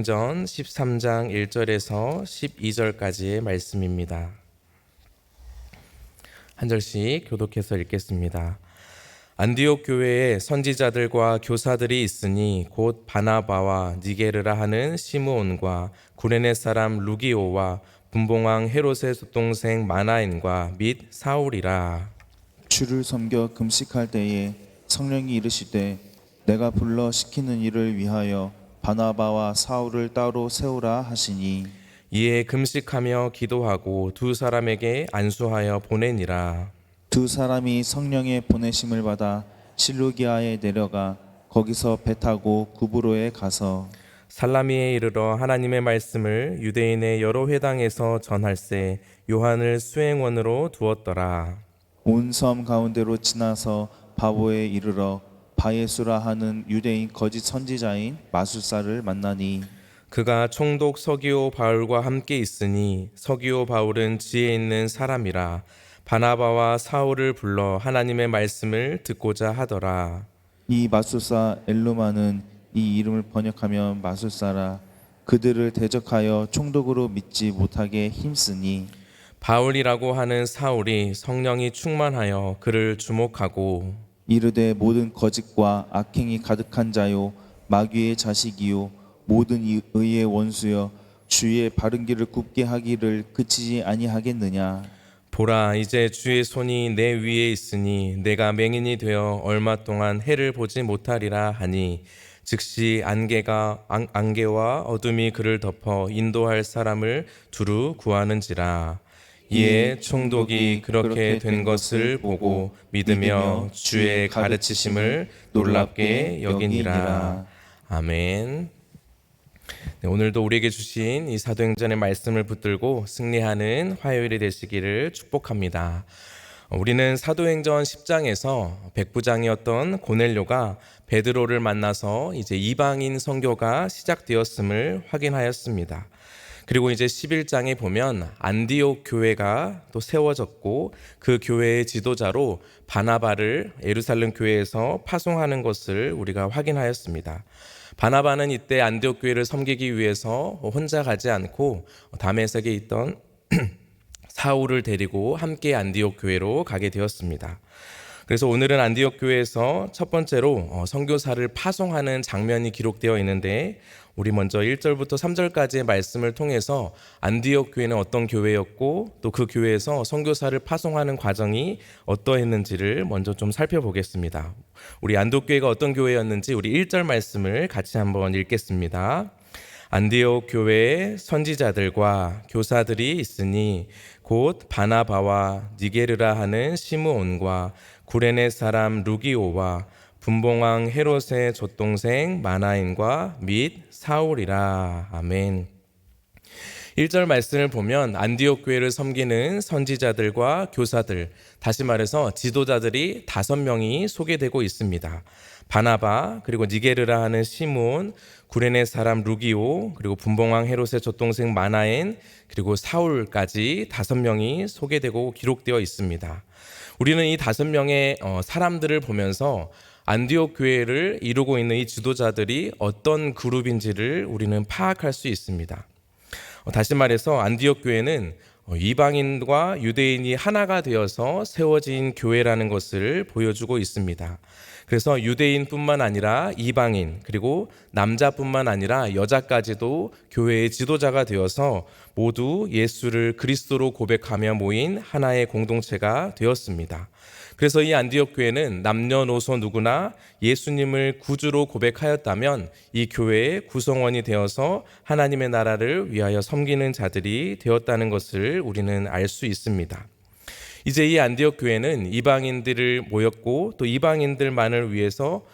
사도행전 13장 1절에서 12절까지의 말씀입니다. 한 절씩 교독해서 읽겠습니다. 안디옥 교회에 선지자들과 교사들이 있으니 곧 바나바와 니게르라 하는 시므온과 구레네 사람 루기오와 분봉왕 헤롯의 동생 마나엔과 및 사울이라. 주를 섬겨 금식할 때에 성령이 이르시되 내가 불러 시키는 일을 위하여 바나바와 사울을 따로 세우라 하시니 이에 금식하며 기도하고 두 사람에게 안수하여 보내니라. 두 사람이 성령의 보내심을 받아 실루기아에 내려가 거기서 배 타고 구브로에 가서 살라미에 이르러 하나님의 말씀을 유대인의 여러 회당에서 전할세 요한을 수행원으로 두었더라. 온 섬 가운데로 지나서 바보에 이르러 바예수라 하는 유대인 거짓 선지자인 마술사를 만나니 그가 총독 서기오 바울과 함께 있으니 서기오 바울은 지혜 있는 사람이라. 바나바와 사울을 불러 하나님의 말씀을 듣고자 하더라. 이 마술사 엘루마는 이 이름을 번역하면 마술사라. 그들을 대적하여 총독으로 믿지 못하게 힘쓰니 바울이라고 하는 사울이 성령이 충만하여 그를 주목하고 이르되 모든 거짓과 악행이 가득한 자요 마귀의 자식이요 모든 의의 원수여 주의 바른 길을 굽게 하기를 그치지 아니하겠느냐. 보라, 이제 주의 손이 내 위에 있으니 내가 맹인이 되어 얼마 동안 해를 보지 못하리라 하니 즉시 안개와 어둠이 그를 덮어 인도할 사람을 두루 구하는지라. 이에 총독이 그렇게 된 것을 보고 믿으며 주의 가르치심을 놀랍게 여기니라. 아멘. 네, 오늘도 우리에게 주신 이 사도행전의 말씀을 붙들고 승리하는 화요일이 되시기를 축복합니다. 우리는 사도행전 10장에서 백부장이었던 고넬료가 베드로를 만나서 이제 이방인 선교가 시작되었음을 확인하였습니다. 그리고 이제 11장에 보면 안디옥 교회가 또 세워졌고 그 교회의 지도자로 바나바를 예루살렘 교회에서 파송하는 것을 우리가 확인하였습니다. 바나바는 이때 안디옥 교회를 섬기기 위해서 혼자 가지 않고 다메섹에 있던 사울을 데리고 함께 안디옥 교회로 가게 되었습니다. 그래서 오늘은 안디옥 교회에서 첫 번째로 선교사를 파송하는 장면이 기록되어 있는데 우리 먼저 1절부터 3절까지의 말씀을 통해서 안디옥 교회는 어떤 교회였고 또 그 교회에서 선교사를 파송하는 과정이 어떠했는지를 먼저 좀 살펴보겠습니다. 우리 안디옥 교회가 어떤 교회였는지 우리 1절 말씀을 같이 한번 읽겠습니다. 안디옥 교회에 선지자들과 교사들이 있으니 곧 바나바와 니게르라 하는 시므온과 구레네 사람 루기오와 분봉왕 헤롯의 맏동생 마나엔과 및 사울이라. 아멘. 1절 말씀을 보면 안디옥 교회를 섬기는 선지자들과 교사들, 다시 말해서 지도자들이 5명이 소개되고 있습니다. 바나바, 그리고 니게르라 하는 시므온, 구레네 사람 루기오, 그리고 분봉왕 헤롯의 맏동생 마나엔, 그리고 사울까지 5명이 소개되고 기록되어 있습니다. 우리는 이 5명의 사람들을 보면서 안디옥 교회를 이루고 있는 이 지도자들이 어떤 그룹인지를 우리는 파악할 수 있습니다. 다시 말해서 안디옥 교회는 이방인과 유대인이 하나가 되어서 세워진 교회라는 것을 보여주고 있습니다. 그래서 유대인뿐만 아니라 이방인 그리고 남자뿐만 아니라 여자까지도 교회의 지도자가 되어서 모두 예수를 그리스도로 고백하며 모인 하나의 공동체가 되었습니다. 그래서 이 안디옥 교회는 남녀노소 누구나 예수님을 구주로 고백하였다면 이 교회의 구성원이 되어서 하나님의 나라를 위하여 섬기는 자들이 되었다는 것을 우리는 알 수 있습니다. 이제 이 안디옥 교회는 이방인들을 모였고 또 이방인들만을 위해서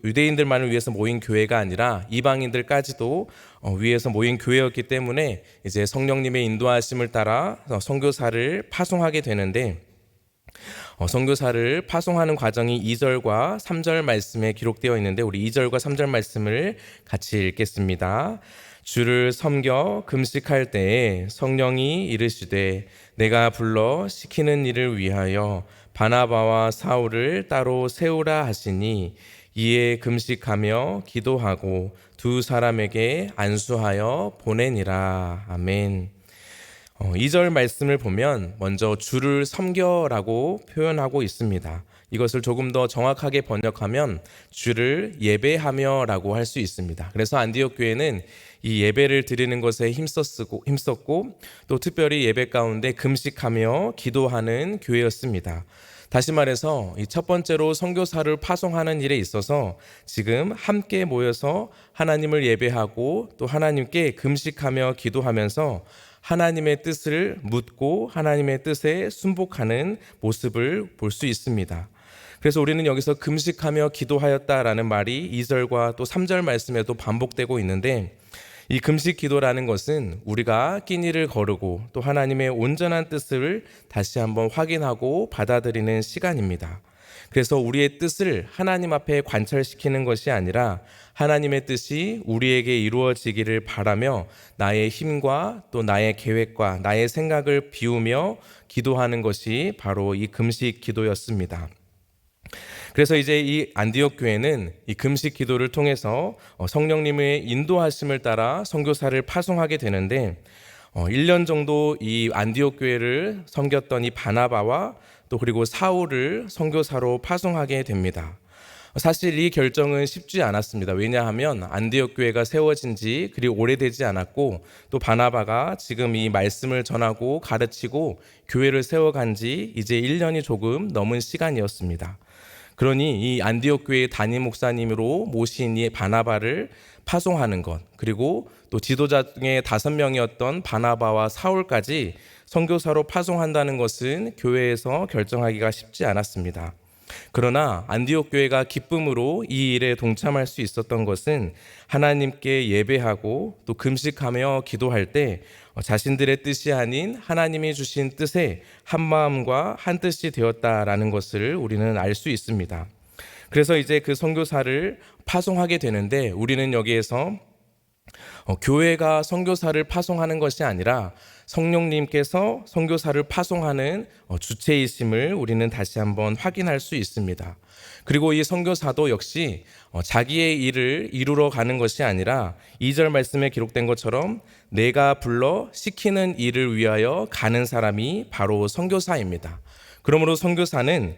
유대인들만을 위해서 모인 교회가 아니라 이방인들까지도 위해서 모인 교회였기 때문에 이제 성령님의 인도하심을 따라 선교사를 파송하게 되는데 선교사를 파송하는 과정이 2절과 3절 말씀에 기록되어 있는데 우리 2절과 3절 말씀을 같이 읽겠습니다. 주를 섬겨 금식할 때에 성령이 이르시되 내가 불러 시키는 일을 위하여 바나바와 사울을 따로 세우라 하시니 이에 금식하며 기도하고 두 사람에게 안수하여 보내니라. 아멘. 2절 말씀을 보면 먼저 주를 섬겨라고 표현하고 있습니다. 이것을 조금 더 정확하게 번역하면 주를 예배하며라고 할 수 있습니다. 그래서 안디옥 교회는 이 예배를 드리는 것에 힘썼고 또 특별히 예배 가운데 금식하며 기도하는 교회였습니다. 다시 말해서 이 첫 번째로 선교사를 파송하는 일에 있어서 지금 함께 모여서 하나님을 예배하고 또 하나님께 금식하며 기도하면서 하나님의 뜻을 묻고 하나님의 뜻에 순복하는 모습을 볼 수 있습니다. 그래서 우리는 여기서 금식하며 기도하였다라는 말이 2절과 또 3절 말씀에도 반복되고 있는데, 이 금식 기도라는 것은 우리가 끼니를 거르고 또 하나님의 온전한 뜻을 다시 한번 확인하고 받아들이는 시간입니다. 그래서 우리의 뜻을 하나님 앞에 관철시키는 것이 아니라 하나님의 뜻이 우리에게 이루어지기를 바라며 나의 힘과 또 나의 계획과 나의 생각을 비우며 기도하는 것이 바로 이 금식 기도였습니다. 그래서 이제 이 안디옥 교회는 이 금식 기도를 통해서 성령님의 인도하심을 따라 선교사를 파송하게 되는데, 1년 정도 이 안디옥 교회를 섬겼던 이 바나바와 또 그리고 사울을 선교사로 파송하게 됩니다. 사실 이 결정은 쉽지 않았습니다. 왜냐하면 안디옥 교회가 세워진 지 그리 오래되지 않았고 또 바나바가 지금 이 말씀을 전하고 가르치고 교회를 세워간 지 이제 1년이 조금 넘은 시간이었습니다. 그러니 이 안디옥 교회의 담임 목사님으로 모신 이 바나바를 파송하는 것, 그리고 또 지도자 중에 5명이었던 바나바와 사울까지 선교사로 파송한다는 것은 교회에서 결정하기가 쉽지 않았습니다. 그러나 안디옥 교회가 기쁨으로 이 일에 동참할 수 있었던 것은 하나님께 예배하고 또 금식하며 기도할 때 자신들의 뜻이 아닌 하나님이 주신 뜻에 한 마음과 한 뜻이 되었다라는 것을 우리는 알 수 있습니다. 그래서 이제 그 선교사를 파송하게 되는데, 우리는 여기에서 교회가 선교사를 파송하는 것이 아니라 성령님께서 선교사를 파송하는 주체이심을 우리는 다시 한번 확인할 수 있습니다. 그리고 이 선교사도 역시 자기의 일을 이루러 가는 것이 아니라 2절 말씀에 기록된 것처럼 내가 불러 시키는 일을 위하여 가는 사람이 바로 선교사입니다. 그러므로 선교사는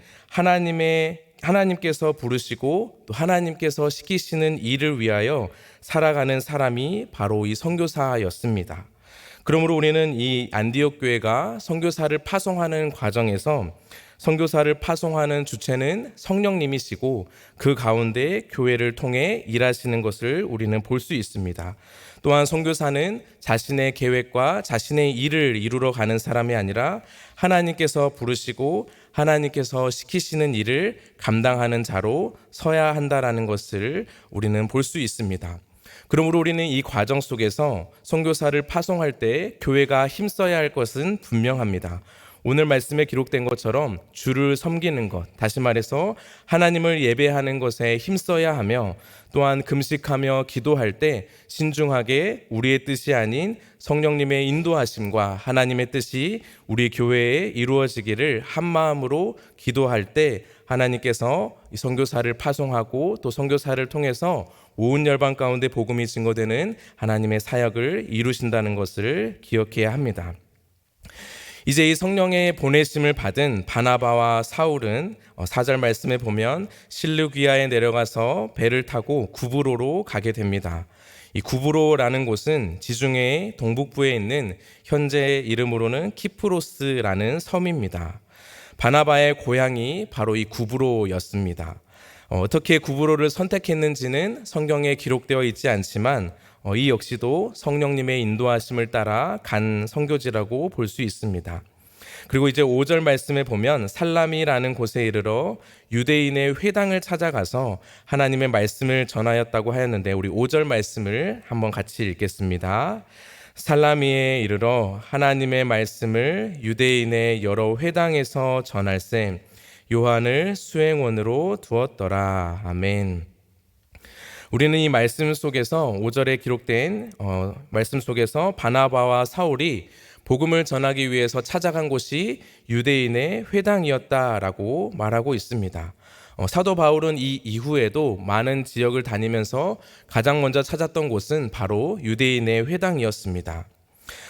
하나님께서 부르시고 또 하나님께서 시키시는 일을 위하여 살아가는 사람이 바로 이 선교사였습니다. 그러므로 우리는 이 안디옥 교회가 선교사를 파송하는 과정에서 선교사를 파송하는 주체는 성령님이시고 그 가운데 교회를 통해 일하시는 것을 우리는 볼 수 있습니다. 또한 선교사는 자신의 계획과 자신의 일을 이루러 가는 사람이 아니라 하나님께서 부르시고 하나님께서 시키시는 일을 감당하는 자로 서야 한다라는 것을 우리는 볼 수 있습니다. 그러므로 우리는 이 과정 속에서 선교사를 파송할 때 교회가 힘써야 할 것은 분명합니다. 오늘 말씀에 기록된 것처럼 주를 섬기는 것, 다시 말해서 하나님을 예배하는 것에 힘써야 하며, 또한 금식하며 기도할 때 신중하게 우리의 뜻이 아닌 성령님의 인도하심과 하나님의 뜻이 우리 교회에 이루어지기를 한 마음으로 기도할 때 하나님께서 이 선교사를 파송하고 또 선교사를 통해서 온 열방 가운데 복음이 증거되는 하나님의 사역을 이루신다는 것을 기억해야 합니다. 이제 이 성령의 보내심을 받은 바나바와 사울은 4절 말씀에 보면 실루기아에 내려가서 배를 타고 구브로로 가게 됩니다. 이 구브로라는 곳은 지중해 동북부에 있는 현재 이름으로는 키프로스라는 섬입니다. 바나바의 고향이 바로 이 구브로였습니다. 어떻게 구브로를 선택했는지는 성경에 기록되어 있지 않지만 이 역시도 성령님의 인도하심을 따라 간 선교지라고 볼 수 있습니다. 그리고 이제 5절 말씀에 보면 살라미라는 곳에 이르러 유대인의 회당을 찾아가서 하나님의 말씀을 전하였다고 하였는데, 우리 5절 말씀을 한번 같이 읽겠습니다. 살라미에 이르러 하나님의 말씀을 유대인의 여러 회당에서 전할세 요한을 수행원으로 두었더라. 아멘. 우리는 이 말씀 속에서 5절에 기록된 말씀 속에서 바나바와 사울이 복음을 전하기 위해서 찾아간 곳이 유대인의 회당이었다라고 말하고 있습니다. 사도 바울은 이 이후에도 많은 지역을 다니면서 가장 먼저 찾았던 곳은 바로 유대인의 회당이었습니다.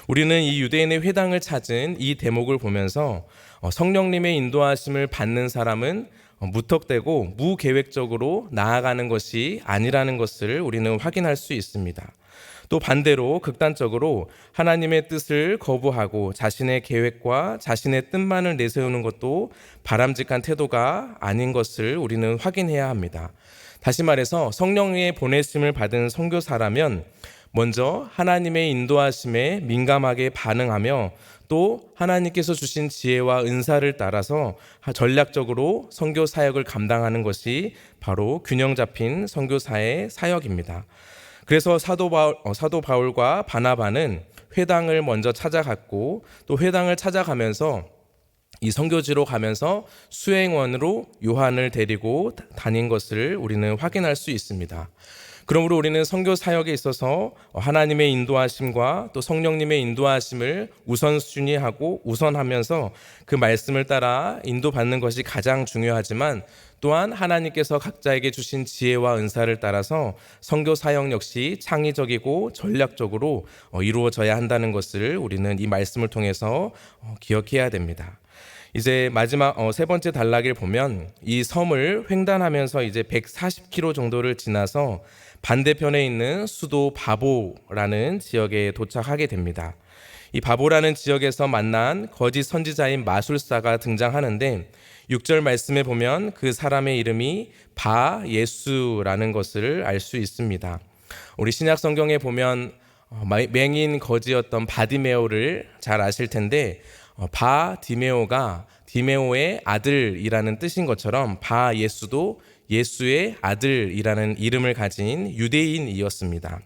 우리는 이 유대인의 회당을 찾은 이 대목을 보면서 성령님의 인도하심을 받는 사람은 무턱대고 무계획적으로 나아가는 것이 아니라는 것을 우리는 확인할 수 있습니다. 또 반대로 극단적으로 하나님의 뜻을 거부하고 자신의 계획과 자신의 뜻만을 내세우는 것도 바람직한 태도가 아닌 것을 우리는 확인해야 합니다. 다시 말해서 성령의 보내심을 받은 선교사라면 먼저 하나님의 인도하심에 민감하게 반응하며 또 하나님께서 주신 지혜와 은사를 따라서 전략적으로 선교 사역을 감당하는 것이 바로 균형 잡힌 선교사의 사역입니다. 그래서 사도 바울과 바나바는 회당을 먼저 찾아갔고 또 회당을 찾아가면서 이 선교지로 가면서 수행원으로 요한을 데리고 다닌 것을 우리는 확인할 수 있습니다. 그러므로 우리는 선교 사역에 있어서 하나님의 인도하심과 또 성령님의 인도하심을 우선순위하고 우선하면서 그 말씀을 따라 인도받는 것이 가장 중요하지만 또한 하나님께서 각자에게 주신 지혜와 은사를 따라서 선교 사역 역시 창의적이고 전략적으로 이루어져야 한다는 것을 우리는 이 말씀을 통해서 기억해야 됩니다. 이제 마지막 세 번째 단락을 보면 이 섬을 횡단하면서 이제 140km 정도를 지나서 반대편에 있는 수도 바보라는 지역에 도착하게 됩니다. 이 바보라는 지역에서 만난 거짓 선지자인 마술사가 등장하는데 6절 말씀에 보면 그 사람의 이름이 바예수라는 것을 알 수 있습니다. 우리 신약 성경에 보면 맹인 거지였던 바디메오를 잘 아실 텐데 바디메오가 디메오의 아들이라는 뜻인 것처럼 바예수도 예수의 아들이라는 이름을 가진 유대인이었습니다.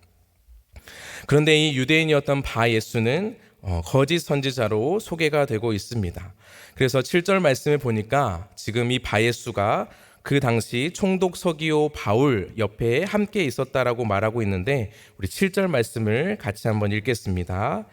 그런데 이 유대인이었던 바예수는 거짓 선지자로 소개가 되고 있습니다. 그래서 7절 말씀에 보니까 지금 이 바예수가 그 당시 총독 서기오 바울 옆에 함께 있었다라고 말하고 있는데 우리 7절 말씀을 같이 한번 읽겠습니다.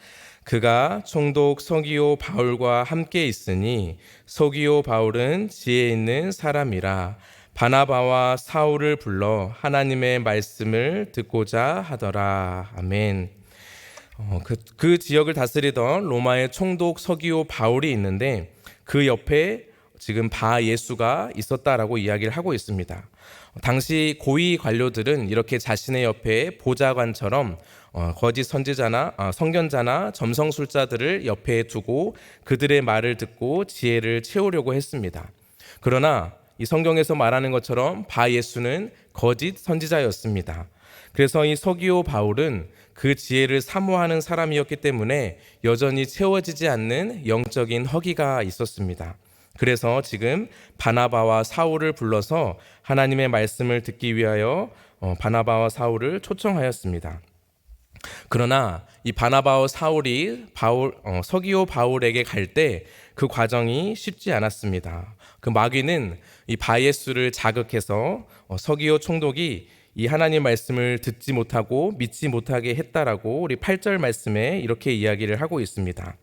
그가 총독 서기오 바울과 함께 있으니 서기오 바울은 지혜 있는 사람이라 바나바와 사울을 불러 하나님의 말씀을 듣고자 하더라. 아멘. 그 지역을 다스리던 로마의 총독 서기오 바울이 있는데 그 옆에 지금 바예수가 있었다라고 이야기를 하고 있습니다. 당시 고위 관료들은 이렇게 자신의 옆에 보좌관처럼 거짓 선지자나 선견자나 점성술자들을 옆에 두고 그들의 말을 듣고 지혜를 채우려고 했습니다. 그러나 이 성경에서 말하는 것처럼 바예수는 거짓 선지자였습니다. 그래서 이 서기오 바울은 그 지혜를 사모하는 사람이었기 때문에 여전히 채워지지 않는 영적인 허기가 있었습니다. 그래서 지금 바나바와 사울을 불러서 하나님의 말씀을 듣기 위하여 바나바와 사울을 초청하였습니다. 그러나 이 바나바와 사울이 서기오 바울에게 갈 때 그 과정이 쉽지 않았습니다. 그 마귀는 이 바예수를 자극해서 서기오 총독이 이 하나님 말씀을 듣지 못하고 믿지 못하게 했다라고 우리 8절 말씀에 이렇게 이야기를 하고 있습니다.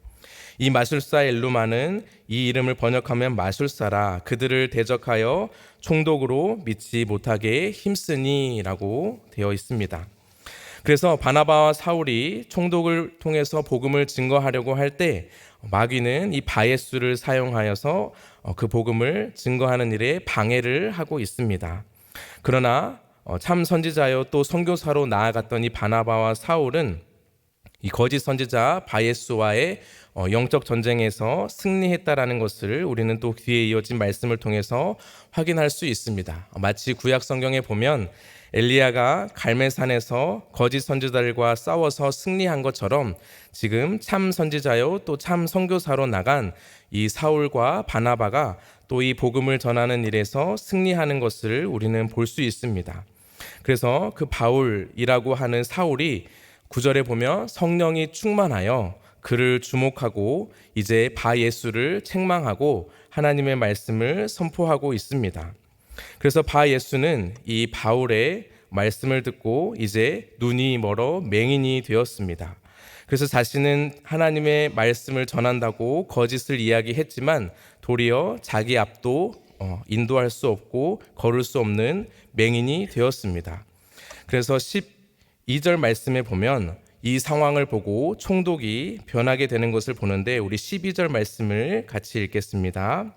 이 마술사 엘루마는 이 이름을 번역하면 마술사라 그들을 대적하여 총독으로 믿지 못하게 힘쓰니라고 되어 있습니다. 그래서 바나바와 사울이 총독을 통해서 복음을 증거하려고 할 때 마귀는 이 바예수를 사용하여서 그 복음을 증거하는 일에 방해를 하고 있습니다. 그러나 참 선지자여 또 선교사로 나아갔던 이 바나바와 사울은 이 거짓 선지자 바예수와의 영적 전쟁에서 승리했다라는 것을 우리는 또 뒤에 이어진 말씀을 통해서 확인할 수 있습니다. 마치 구약 성경에 보면 엘리야가 갈멜산에서 거짓 선지자들과 싸워서 승리한 것처럼 지금 참 선지자요 또 참 선교사로 나간 이 사울과 바나바가 또 이 복음을 전하는 일에서 승리하는 것을 우리는 볼 수 있습니다. 그래서 그 바울이라고 하는 사울이 9절에 보면 성령이 충만하여 그를 주목하고 이제 바예수를 책망하고 하나님의 말씀을 선포하고 있습니다. 그래서 바예수는 이 바울의 말씀을 듣고 이제 눈이 멀어 맹인이 되었습니다. 그래서 자신은 하나님의 말씀을 전한다고 거짓을 이야기했지만 도리어 자기 앞도 인도할 수 없고 걸을 수 없는 맹인이 되었습니다. 그래서 12절 말씀에 보면 이 상황을 보고 총독이 변하게 되는 것을 보는데 우리 12절 말씀을 같이 읽겠습니다.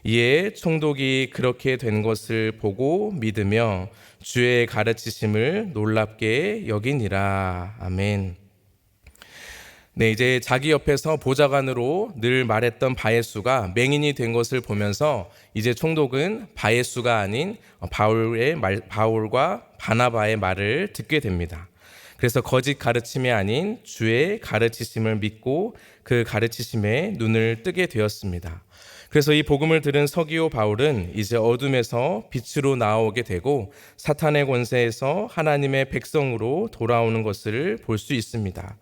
이에 총독이 그렇게 된 것을 보고 믿으며 주의 가르치심을 놀랍게 여기니라. 아멘. 네, 이제 자기 옆에서 보좌관으로 늘 말했던 바예수가 맹인이 된 것을 보면서 이제 총독은 바예수가 아닌 바울과 바나바의 말을 듣게 됩니다. 그래서 거짓 가르침이 아닌 주의 가르치심을 믿고 그 가르치심에 눈을 뜨게 되었습니다. 그래서 이 복음을 들은 서기오 바울은 이제 어둠에서 빛으로 나오게 되고 사탄의 권세에서 하나님의 백성으로 돌아오는 것을 볼 수 있습니다.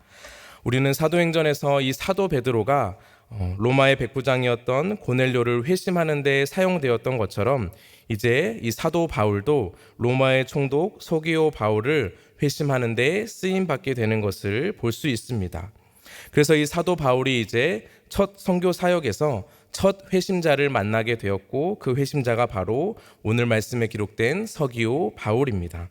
우리는 사도행전에서 이 사도 베드로가 로마의 백부장이었던 고넬료를 회심하는 데 사용되었던 것처럼 이제 이 사도 바울도 로마의 총독 서기오 바울을 회심하는 데 쓰임 받게 되는 것을 볼 수 있습니다. 그래서 이 사도 바울이 이제 첫 선교 사역에서 첫 회심자를 만나게 되었고 그 회심자가 바로 오늘 말씀에 기록된 서기오 바울입니다.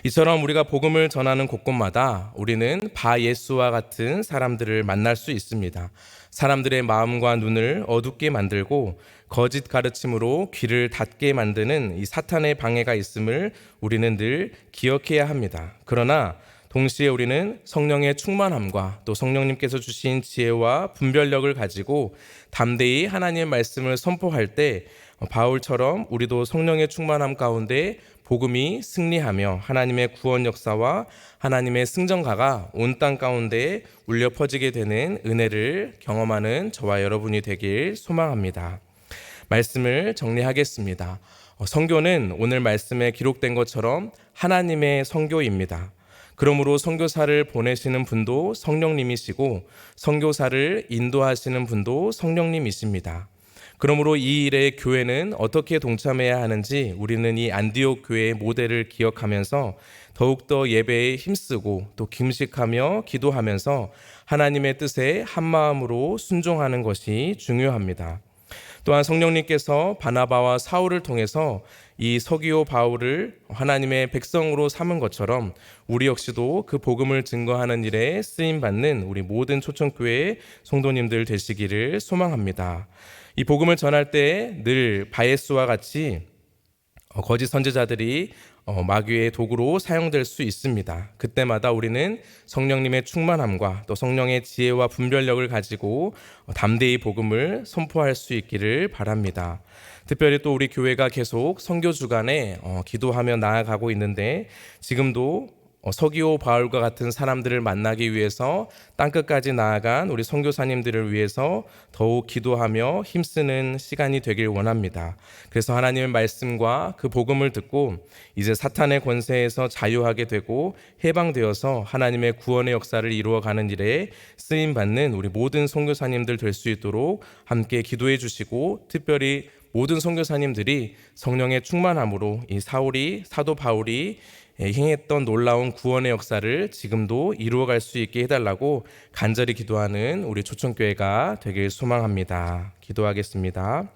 이처럼 우리가 복음을 전하는 곳곳마다 우리는 바예수와 같은 사람들을 만날 수 있습니다. 사람들의 마음과 눈을 어둡게 만들고 거짓 가르침으로 귀를 닫게 만드는 이 사탄의 방해가 있음을 우리는 늘 기억해야 합니다. 그러나 동시에 우리는 성령의 충만함과 또 성령님께서 주신 지혜와 분별력을 가지고 담대히 하나님의 말씀을 선포할 때 바울처럼 우리도 성령의 충만함 가운데 복음이 승리하며 하나님의 구원 역사와 하나님의 승전가가 온 땅 가운데 울려 퍼지게 되는 은혜를 경험하는 저와 여러분이 되길 소망합니다. 말씀을 정리하겠습니다. 선교는 오늘 말씀에 기록된 것처럼 하나님의 선교입니다. 그러므로 선교사를 보내시는 분도 성령님이시고 선교사를 인도하시는 분도 성령님이십니다. 그러므로 이 일에 교회는 어떻게 동참해야 하는지 우리는 이 안디옥 교회의 모델을 기억하면서 더욱더 예배에 힘쓰고 또 금식하며 기도하면서 하나님의 뜻에 한마음으로 순종하는 것이 중요합니다. 또한 성령님께서 바나바와 사울을 통해서 이 서기오 바울을 하나님의 백성으로 삼은 것처럼 우리 역시도 그 복음을 증거하는 일에 쓰임받는 우리 모든 초청교회의 성도님들 되시기를 소망합니다. 이 복음을 전할 때 늘 바예수와 같이 거짓 선지자들이 마귀의 도구로 사용될 수 있습니다. 그때마다 우리는 성령님의 충만함과 또 성령의 지혜와 분별력을 가지고 담대히 복음을 선포할 수 있기를 바랍니다. 특별히 또 우리 교회가 계속 선교 주간에 기도하며 나아가고 있는데 지금도 서기오 바울과 같은 사람들을 만나기 위해서 땅끝까지 나아간 우리 선교사님들을 위해서 더욱 기도하며 힘쓰는 시간이 되길 원합니다. 그래서 하나님의 말씀과 그 복음을 듣고 이제 사탄의 권세에서 자유하게 되고 해방되어서 하나님의 구원의 역사를 이루어가는 일에 쓰임받는 우리 모든 선교사님들 될 수 있도록 함께 기도해 주시고 특별히 모든 선교사님들이 성령의 충만함으로 이 사도 바울이 행했던 놀라운 구원의 역사를 지금도 이루어갈 수 있게 해달라고 간절히 기도하는 우리 초청교회가 되길 소망합니다. 기도하겠습니다.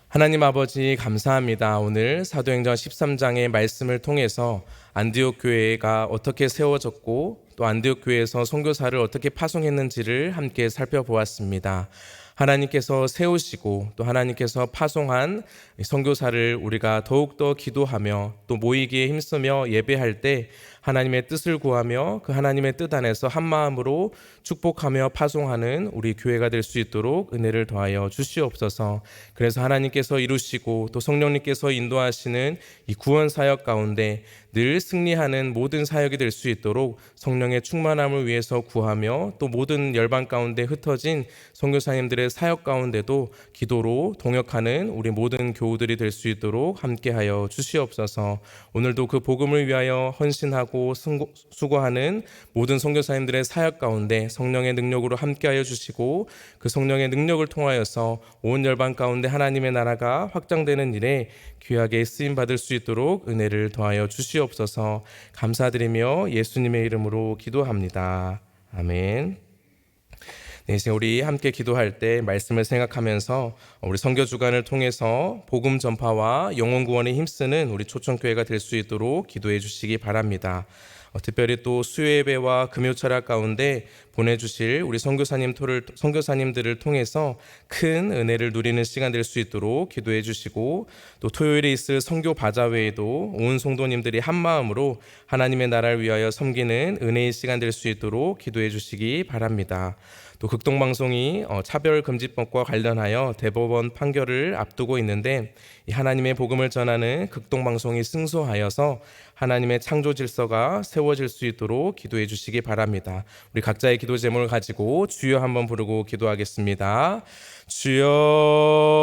하나님 아버지 감사합니다. 오늘 사도행전 13장의 말씀을 통해서 안디옥 교회가 어떻게 세워졌고 또 안디옥 교회에서 선교사를 어떻게 파송했는지를 함께 살펴보았습니다. 하나님께서 세우시고 또 하나님께서 파송한 선교사를 우리가 더욱더 기도하며 또 모이기에 힘쓰며 예배할 때 하나님의 뜻을 구하며 그 하나님의 뜻 안에서 한마음으로 축복하며 파송하는 우리 교회가 될 수 있도록 은혜를 더하여 주시옵소서. 그래서 하나님께서 이루시고 또 성령님께서 인도하시는 이 구원 사역 가운데 늘 승리하는 모든 사역이 될 수 있도록 성령의 충만함을 위해서 구하며 또 모든 열방 가운데 흩어진 선교사님들의 사역 가운데도 기도로 동역하는 우리 모든 교우들이 될 수 있도록 함께하여 주시옵소서. 오늘도 그 복음을 위하여 헌신하고 수고하는 모든 선교사님들의 사역 가운데 성령의 능력으로 함께하여 주시고 그 성령의 능력을 통하여서 온 열방 가운데 하나님의 나라가 확장되는 일에 귀하게 쓰임 받을 수 있도록 은혜를 더하여 주시옵소서. 감사드리며 예수님의 이름으로 기도합니다. 아멘. 네, 이제 우리 함께 기도할 때 말씀을 생각하면서 우리 선교 주간을 통해서 복음 전파와 영혼 구원에 힘쓰는 우리 초청교회가 될 수 있도록 기도해 주시기 바랍니다. 특별히 또 수요예배와 금요철학 가운데 보내주실 우리 선교사님들을 통해서 큰 은혜를 누리는 시간 될 수 있도록 기도해 주시고, 또 토요일에 있을 선교 바자회에도 온 성도님들이 한 마음으로 하나님의 나라를 위하여 섬기는 은혜의 시간 될 수 있도록 기도해 주시기 바랍니다. 또 극동방송이 차별금지법과 관련하여 대법원 판결을 앞두고 있는데, 이 하나님의 복음을 전하는 극동방송이 승소하여서 하나님의 창조 질서가 세워질 수 있도록 기도해 주시기 바랍니다. 우리 각자의 기도 제목을 가지고 주여 한번 부르고 기도하겠습니다. 주여.